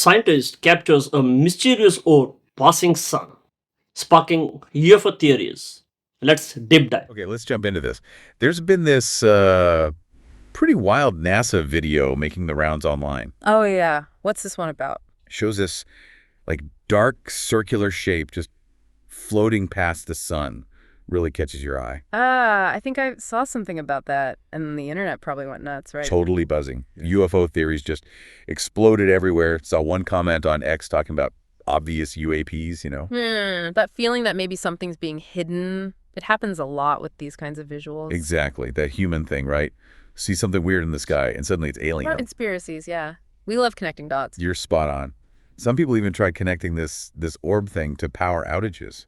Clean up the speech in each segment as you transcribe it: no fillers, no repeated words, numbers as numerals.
Scientist captures a mysterious orb passing sun, sparking UFO theories. Let's deep dive. Okay, let's jump into this. There's been this pretty wild NASA video making the rounds online. Oh, yeah. What's this one about? Shows this like dark circular shape just floating past the sun. Really catches your eye. I think I saw something about that, and the internet probably went nuts, right? Totally buzzing. UFO theories just exploded everywhere. Saw one comment on X talking about obvious UAPs, That feeling that maybe something's being hidden, it happens a lot with these kinds of visuals. Exactly. That human thing, right? See something weird in the sky, and suddenly it's alien. Or conspiracies, yeah. We love connecting dots. You're spot on. Some people even tried connecting this orb thing to power outages.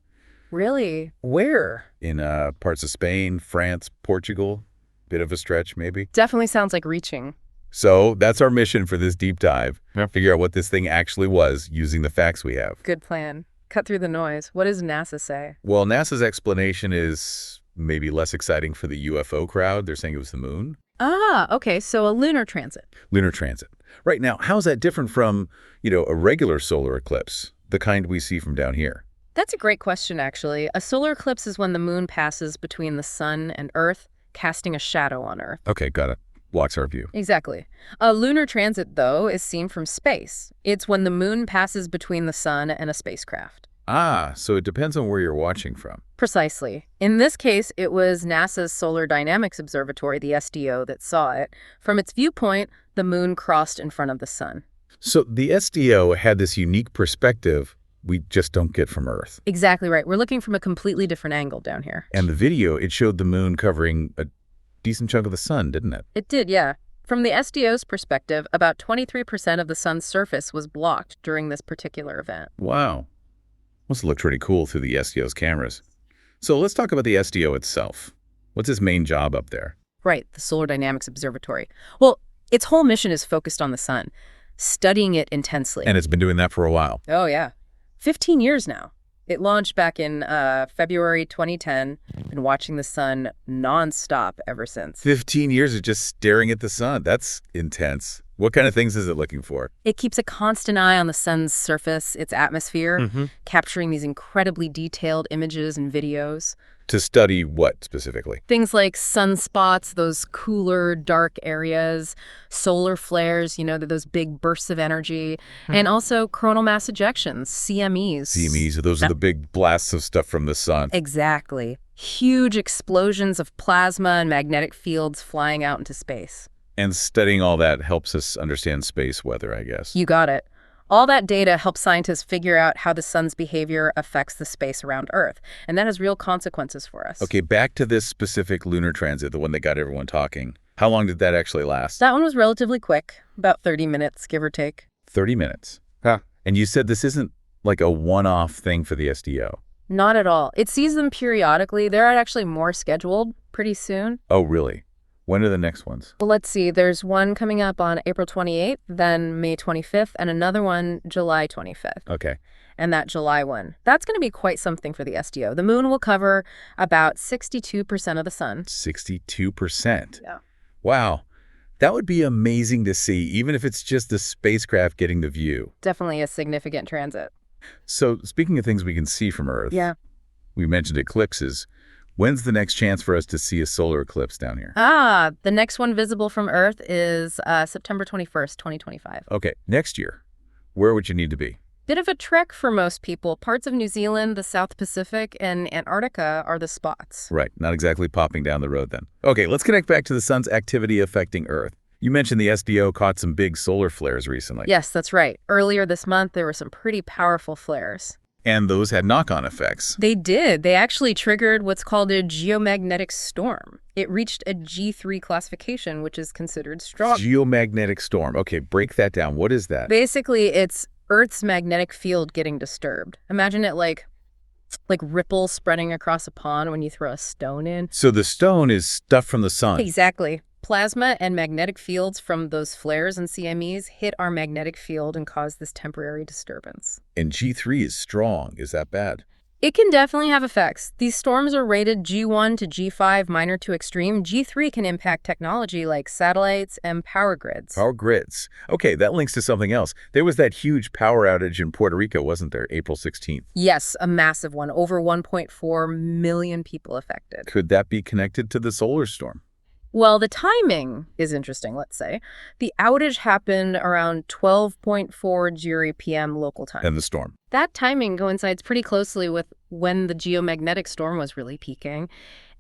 Really? Where? In parts of Spain, France, Portugal. Bit of a stretch, maybe. Definitely sounds like reaching. So that's our mission for this deep dive. Figure out what this thing actually was using the facts we have. Good plan. Cut through the noise. What does NASA say? Well, NASA's explanation is maybe less exciting for the UFO crowd. They're saying it was the moon. Ah, okay. So a lunar transit. Lunar transit. Right now, how's that different from, a regular solar eclipse, the kind we see from down here? That's a great question, actually. A solar eclipse is when the moon passes between the sun and Earth, casting a shadow on Earth. Okay, got it. Blocks our view. Exactly. A lunar transit, though, is seen from space. It's when the moon passes between the sun and a spacecraft. Ah, so it depends on where you're watching from. Precisely. In this case, it was NASA's Solar Dynamics Observatory, the SDO, that saw it. From its viewpoint, the moon crossed in front of the sun. So the SDO had this unique perspective we just don't get from Earth. Exactly right. We're looking from a completely different angle down here. And the video, it showed the moon covering a decent chunk of the sun, didn't it? It did, yeah. From the SDO's perspective, about 23% of the sun's surface was blocked during this particular event. Wow. Must have looked pretty cool through the SDO's cameras. So let's talk about the SDO itself. What's its main job up there? Right, the Solar Dynamics Observatory. Well, its whole mission is focused on the sun, studying it intensely. And it's been doing that for a while. Oh, yeah. 15 years now. It launched back in February 2010. Been watching the sun nonstop ever since. 15 years of just staring at the sun. That's intense. What kind of things is it looking for? It keeps a constant eye on the sun's surface, its atmosphere, capturing these incredibly detailed images and videos. To study what specifically? Things like sunspots, those cooler, dark areas, solar flares, those big bursts of energy, and also coronal mass ejections, CMEs. CMEs, those are the big blasts of stuff from the sun. Exactly. Huge explosions of plasma and magnetic fields flying out into space. And studying all that helps us understand space weather, I guess. You got it. All that data helps scientists figure out how the sun's behavior affects the space around Earth, and that has real consequences for us. Okay, back to this specific lunar transit, the one that got everyone talking. How long did that actually last? That one was relatively quick, about 30 minutes, give or take. 30 minutes. Huh. And you said this isn't like a one-off thing for the SDO. Not at all. It sees them periodically. There are actually more scheduled pretty soon. Oh, really? When are the next ones? Well, let's see. There's one coming up on April 28th, then May 25th, and another one July 25th. Okay. And that July one, that's going to be quite something for the SDO. The moon will cover about 62% of the sun. 62%? Yeah. Wow. That would be amazing to see, even if it's just the spacecraft getting the view. Definitely a significant transit. So, speaking of things we can see from Earth, Yeah. we mentioned eclipses. When's the next chance for us to see a solar eclipse down here? The next one visible from Earth is September 21st, 2025. Okay, next year. Where would you need to be? Bit of a trek for most people. Parts of New Zealand, the South Pacific, and Antarctica are the spots. Right, not exactly popping down the road then. Okay, let's connect back to the sun's activity affecting Earth. You mentioned the SDO caught some big solar flares recently. Yes, that's right. Earlier this month, there were some pretty powerful flares. And those had knock-on effects. They did. They actually triggered what's called a geomagnetic storm. It reached a G3 classification, which is considered strong. Geomagnetic storm. Okay, break that down. What is that? Basically, it's Earth's magnetic field getting disturbed. Imagine it like ripples spreading across a pond when you throw a stone in. So the stone is stuff from the sun. Exactly. Plasma and magnetic fields from those flares and CMEs hit our magnetic field and cause this temporary disturbance. And G3 is strong. Is that bad? It can definitely have effects. These storms are rated G1 to G5, minor to extreme. G3 can impact technology like satellites and power grids. Power grids. Okay, that links to something else. There was that huge power outage in Puerto Rico, wasn't there, April 16th? Yes, a massive one. Over 1.4 million people affected. Could that be connected to the solar storm? Well, the timing is interesting, let's say. The outage happened around 12:40 p.m. local time. And the storm. That timing coincides pretty closely with when the geomagnetic storm was really peaking.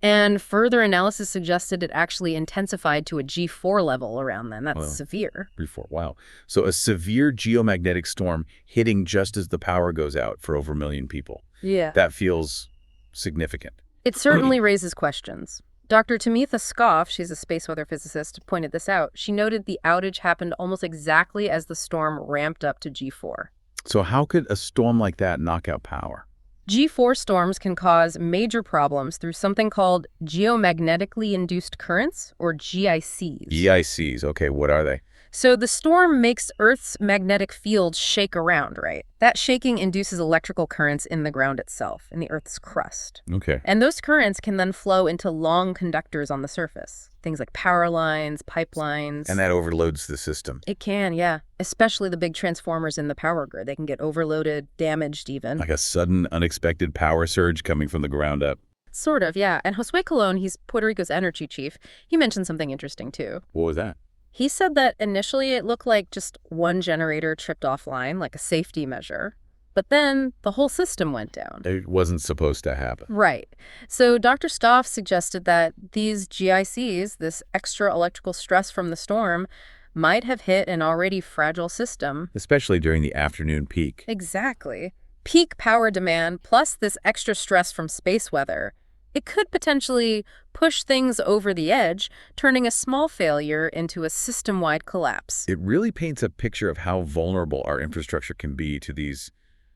And further analysis suggested it actually intensified to a G4 level around then. That's Wow. severe. Before. Wow. So a severe geomagnetic storm hitting just as the power goes out for over a million people. Yeah. That feels significant. It certainly raises questions. Dr. Tamitha Scoff, she's a space weather physicist, pointed this out. She noted the outage happened almost exactly as the storm ramped up to G4. So how could a storm like that knock out power? G4 storms can cause major problems through something called geomagnetically induced currents, or GICs. GICs. Okay, what are they? So the storm makes Earth's magnetic field shake around, right? That shaking induces electrical currents in the ground itself, in the Earth's crust. Okay. And those currents can then flow into long conductors on the surface, things like power lines, pipelines. And that overloads the system. It can, yeah. Especially the big transformers in the power grid. They can get overloaded, damaged even. Like a sudden, unexpected power surge coming from the ground up. Sort of, yeah. And Josue Colon, he's Puerto Rico's energy chief, he mentioned something interesting too. What was that? He said that initially it looked like just one generator tripped offline, like a safety measure. But then the whole system went down. It wasn't supposed to happen. Right. So Dr. Stoff suggested that these GICs, this extra electrical stress from the storm, might have hit an already fragile system. Especially during the afternoon peak. Exactly. Peak power demand plus this extra stress from space weather. It could potentially push things over the edge, turning a small failure into a system-wide collapse. It really paints a picture of how vulnerable our infrastructure can be to these,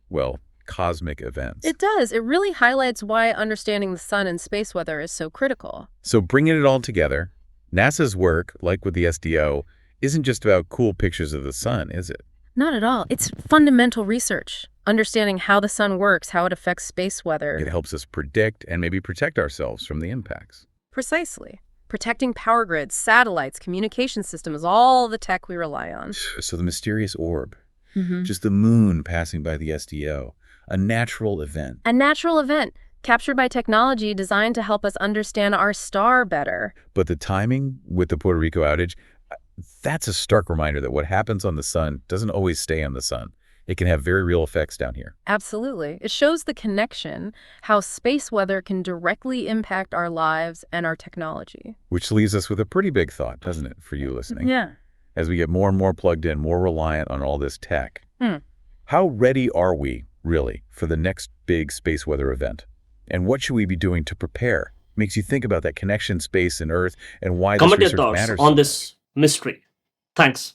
well, cosmic events. It does. It really highlights why understanding the sun and space weather is so critical. So bringing it all together, NASA's work, like with the SDO, isn't just about cool pictures of the sun, is it? Not at all. It's fundamental research. Understanding how the sun works, how it affects space weather. It helps us predict and maybe protect ourselves from the impacts. Precisely. Protecting power grids, satellites, communication systems, all the tech we rely on. So the mysterious orb, just the moon passing by the SDO, a natural event. A natural event captured by technology designed to help us understand our star better. But the timing with the Puerto Rico outage, that's a stark reminder that what happens on the sun doesn't always stay on the sun. It can have very real effects down here. Absolutely. It shows the connection, how space weather can directly impact our lives and our technology. Which leaves us with a pretty big thought, doesn't it, for you listening? Yeah. As we get more and more plugged in, more reliant on all this tech. How ready are we, really, for the next big space weather event? And what should we be doing to prepare? Makes you think about that connection, space and Earth, and why this Comment your research thoughts matters. on this mystery. Thanks.